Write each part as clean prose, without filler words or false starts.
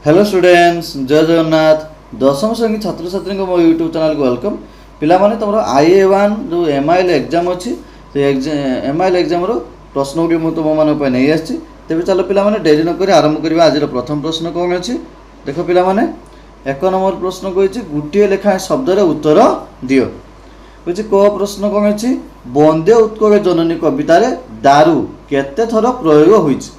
Hello students जय जगन्नाथ दशम श्रेणी छात्र छात्री मो यूट्यूब चैनल को वेलकम पिला माने तुम IA1 जो MIL एग्जाम अच्छी MIL एग्जाम प्रश्न गुड़ी मुझे तुम मानी नहीं आसी तेज चलो पिला माने डेरी नक आरंभ करवा आज प्रथम प्रश्न कौन अच्छी देख पिला माने एक नंबर प्रश्न कही गोटे लेखाएं शब्द उत्तर दियो बुझे को प्रश्न कौन अच्छी वंदे उत्कल जननी कवितार दारू केते थर प्रयोग होइछि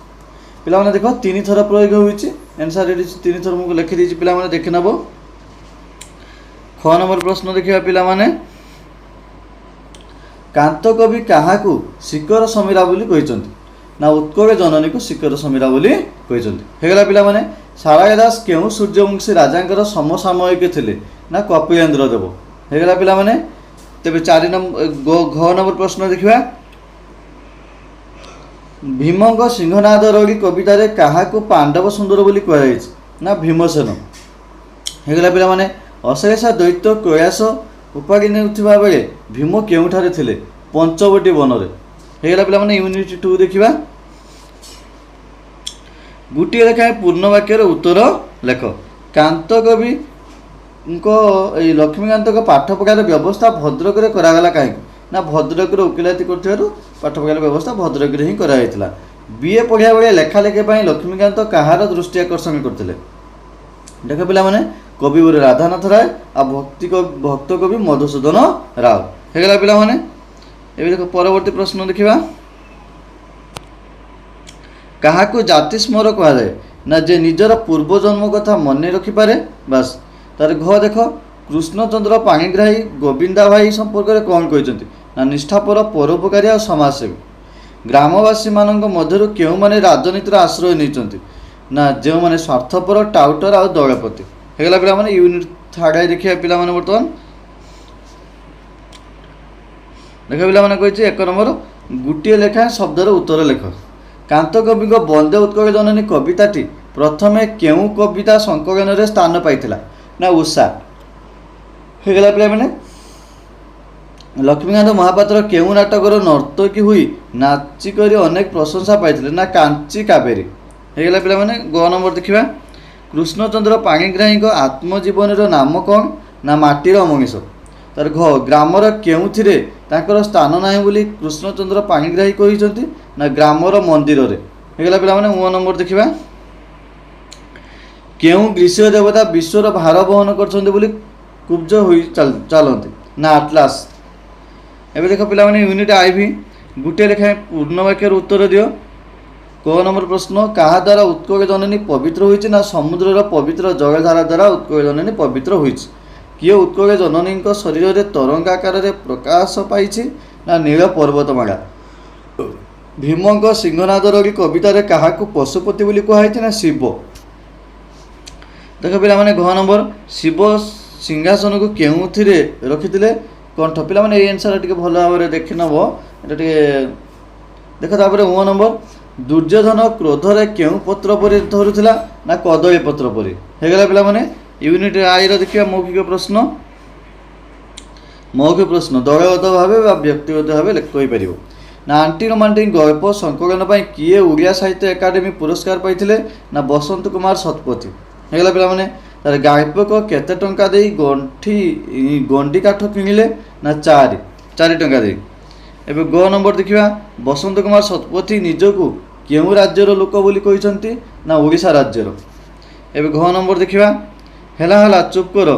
पिला माने देख 3 थर प्रयोग होइछि आंसर ये 3 थर मुझे लिखि दी पिला माने देखि नबो ख नंबर प्रश्न देखिया पिला माने कांत कवि काहाकू शिखर समीरा बोली कहिसंती ना उत्कल जननी को शिखर समीरा बोली कहिसंती हेगला पिला माने साराय दास केउ सूर्यवंशी राजांकर समसामयिक थिले ना कपिलेन्द्र देव हेगला पिला माने तेबे 4 नंबर घ नंबर प्रश्न देखिबा भीमंग सिंहनाद रवि कवितार क्या पांडव सुंदर बोली कहुई ना भीमसेन हेगला पिला माने अशेषा दैत्य कयास उपागी नेउथिबा बेले भीम केउठारे थिले पंचवटी बनरे हेगला पिला माने यूनिट 2 देखिबा गुटिए लेखाएं पूर्ण वाक्यर उत्तर लेख कांत कवि लक्ष्मीकांत पाठ पढ़ार व्यवस्था भद्रक करागला कहीं ना भद्रक वकिलाती कर पाठ पढ़ार व्यवस्था भद्रक ही कराइला बीए पढ़िया बेले लेखा लेखे लक्ष्मीकांत कहार दृष्टि आकर्षण करते देख पिला माने कविवर राधानाथ राय आ भक्त कवि मधुसूदन राव हेगला पिला माने एबे देख परवर्ती प्रश्न देखिबा काहाकू जाति स्मर कहा जाए ना जे निजर पूर्वजन्म कथा मन रखिपारे बस तार घ देख कृष्णचंद्र पाणिग्राही गोविंदा भाई संपर्क में कौन कहते ना निष्ठापर परोपकारी और समाजसेवी ग्रामवासी मानक मध्य क्यों माने राजनीतिर आश्रय नहीं ना जो माने स्वार्थपर टाउटर और दलपति हेगला पिला माने यूनिट 3 देखिए पिला माने बर्तमान देख पिला माने कहिछि 1 नंबर गुटिए लेखा शब्दर उत्तर लेख कांत कवि वंदे उत्कल जननी कविताटी प्रथमे केउ कविता संकलन रे स्थान पाइथिला ना उषा हेगला पिला माने लक्ष्मीकांत महापात्र केउ नाटकर नर्तकी हुई नाचिक अनेक प्रशंसा पाइथिले ना कांची कावेरी हेगला पिला माने ग नंबर देखिबा कृष्णचंद्र पाणिग्राही आत्मजीवन नाम कौन ना माटीर मनीष तार घ ग्रामर केउथिरे तांकर स्थान नाही बोली कृष्णचंद्र पाणिग्राही कहिसंती ना ग्रामर मंदिर रे हेगला पिला माने म नंबर देखिबा केउ ग्रीष्म देवता विश्वर भार वहन करछंती बोली कुब्ज होई चलंती ना आटलास एबे देख पिला माने यूनिट आईवी गुटे लेखाएं पूर्ण वाक्यर उत्तर दियो क नंबर प्रश्न कहा द्वारा उत्कल जननी पवित्र होइछि ना समुद्रर पवित्र जलधारा द्वारा उत्कल जननी पवित्र होइछि किए उत्कल जननी शरीर में तरंगाकार प्रकाश पाई ना नील पर्वतमाला भीमंग सिंहनाद रवि कवितार क्या पशुपति बोली कहुई ना शिव देख पिला माने घ नंबर शिव सिंहासन को केउथिरे रखिथिले कंठ पिला माने ए आंसर टिके भलो भाबरे देखि नबो एटा टिके देख तापर म नंबर दुर्योधन क्रोध रे केउ पत्र परि धरुथिला ना कदली पत्र परि हेगला पिला माने यूनिट आई रो देखिया मौखिक प्रश्न दलगत भाव व्यक्तिगत भाव कही पार ना आंटी रोमांटिक गल्प संकलन किए ओडिया साहित्य एकाडेमी पुरस्कार पाइथिले ना बसंत कुमार शतपथी हेगला पिला माने तार गायपक केते टंका देई गंडी काठ किनिले ना 4 टंका देई एबे ग नंबर देखिबा बसंत कुमार शतपथी निजको केउ राज्यर लोक बोली कहिसंती ना ओडिशा राज्यर एबे घ नंबर देखिबा हेला चुप कर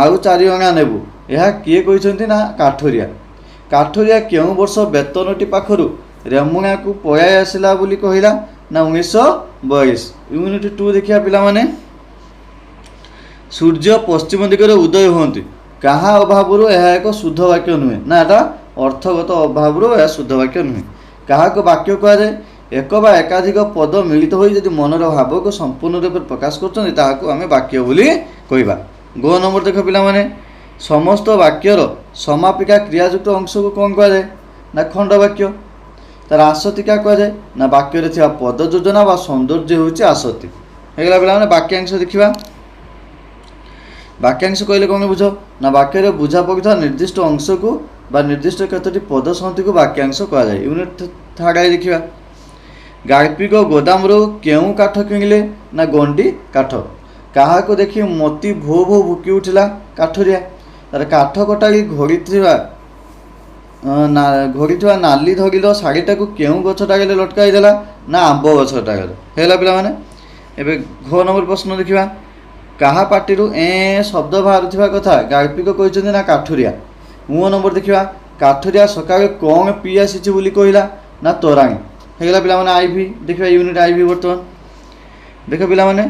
आउ 4 अंगा नेबू यह किए कहिसंती ना काठरिया केउ वर्ष बेतनटी पाखरु रेमुणा को पयाय आसिला बोली कहिला ना 1922 यूनिट 2 देखिया पिला माने सूर्य पश्चिम दिगरे उदय होती कहा अभाव यह एक शुद्ध वाक्य नुहे ना एटा अर्थगत अभाव यह शुद्ध वाक्य नुहे क्या वाक्य कहुए एक बा एकाधिक पद मिलित हो जदि मनर भाव को संपूर्ण रूप प्रकाश कर वाक्य बोली कहवा ग नंबर देख पिला माने समस्त वाक्यर समापिका क्रियायुक्त अंश को कौन कहुए ना खंड वाक्य तार आसति क्या कहुए ना वाक्य थी पद योजना व सौंदर्य हूँ आसति हेगला पिला माने वाक्यांश देखा वाक्यांश कहले कौन बुझ ना वाक्य बुझा पड़ता निर्दिष्ट अंश को बा निर्दिष्ट केतोटी पद संहति को वाक्यांश कहुए यूनिट 3 देखा गायपिक गोदाम केउ काठ किणिले ना गंडी काठ କାହାକୁ ଦେଖି ମୋତି ଭୋ ଭୋ ଭୁକି ଉଠିଲା କାଠୁରିଆ। ତାର କାଠ କଟାଳି ଘୋଡ଼ିଥିବା ନାଲି ଧରିଲ ଶାଢ଼ୀଟାକୁ କେଉଁ ଗଛଟାରେ ଲଟକାଇ ଦେଲା? ନା ଆମ୍ବ ଗଛଟାରେ। ହେଲା ପିଲାମାନେ, ଏବେ ଘ ନମ୍ବର ପ୍ରଶ୍ନ ଦେଖିବା। କାହା ପାଟିରୁ ଶବ୍ଦ ବାହାରୁଥିବା କଥା ଗାଳ୍ପିକ କହିଛନ୍ତି? ନା କାଠୁରିଆ। ନମ୍ବର ଦେଖିବା। କାଠୁରିଆ ସକାଳେ କ'ଣ ପିଇ ଆସିଛି ବୋଲି କହିଲା? ନା ତୋରାଣି। ହେଇଗଲା ପିଲାମାନେ ଆଇଭି। ଦେଖିବା ୟୁନିଟ୍ ଆଇଭି ବର୍ତ୍ତମାନ। ଦେଖ ପିଲାମାନେ,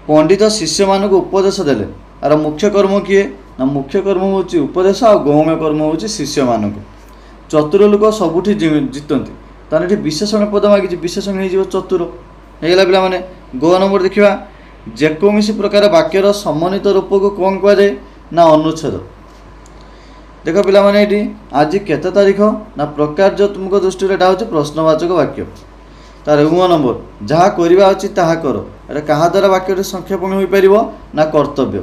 ପଣ୍ଡିତ ଶିଷ୍ୟମାନଙ୍କୁ ଉପଦେଶ ଦେଲେ। ଆର ମୁଖ୍ୟ କର୍ମ କିଏ? ନା ମୁଖ୍ୟ କର୍ମ ହେଉଛି ଉପଦେଶ, ଆଉ ଗୌଣ କର୍ମ ହେଉଛି ଶିଷ୍ୟମାନଙ୍କୁ। ଚତୁର ଲୋକ ସବୁଠି ଜିତନ୍ତି। ତାହେଲେ ଏଠି ବିଶେଷଣ ପଦ ମାଗିଛି, ବିଶେଷଣ ହେଇଯିବ ଚତୁର। ହେଇଗଲା ପିଲାମାନେ। ଗ ନମ୍ବର ଦେଖିବା। ଯେକୌଣସି ପ୍ରକାର ବାକ୍ୟର ସମନ୍ୱିତ ରୂପକୁ କ'ଣ କୁହାଯାଏ? ନା ଅନୁଚ୍ଛେଦ। ଦେଖ ପିଲାମାନେ, ଏଠି ଆଜି କେତେ ତାରିଖ? ନା ପ୍ରକାର୍ଯ୍ୟତ୍ମକ ଦୃଷ୍ଟିରେ ଏଇଟା ହେଉଛି ପ୍ରଶ୍ନବାଚକ ବାକ୍ୟ। ତାର ନମ୍ବର, ଯାହା କରିବା ଅଛି ତାହା କର। ଏଇଟା କାହା ଦ୍ୱାରା ବାକ୍ୟଟି ସଂକ୍ଷେପଣ ହୋଇପାରିବ? ନା କର୍ତ୍ତବ୍ୟ।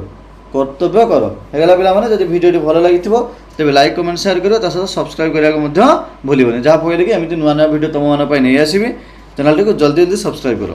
କର୍ତ୍ତବ୍ୟ କର। ହେଇଗଲା ପିଲାମାନେ। ଯଦି ଭିଡ଼ିଓଟି ଭଲ ଲାଗିଥିବ ତେବେ ଲାଇକ୍ କମେଣ୍ଟ ସେୟାର କରିବ, ତା ସହିତ ସବସ୍କ୍ରାଇବ୍ କରିବାକୁ ମଧ୍ୟ ଭୁଲିବନି, ଯାହାଫଳରେ କି ଏମିତି ନୂଆ ନୂଆ ଭିଡ଼ିଓ ତୁମମାନଙ୍କ ପାଇଁ ନେଇ ଆସିବି। ଚ୍ୟାନେଲଟିକୁ ଜଲ୍ଦି ଜଲ୍ଦି ସବସ୍କ୍ରାଇବ୍ କର।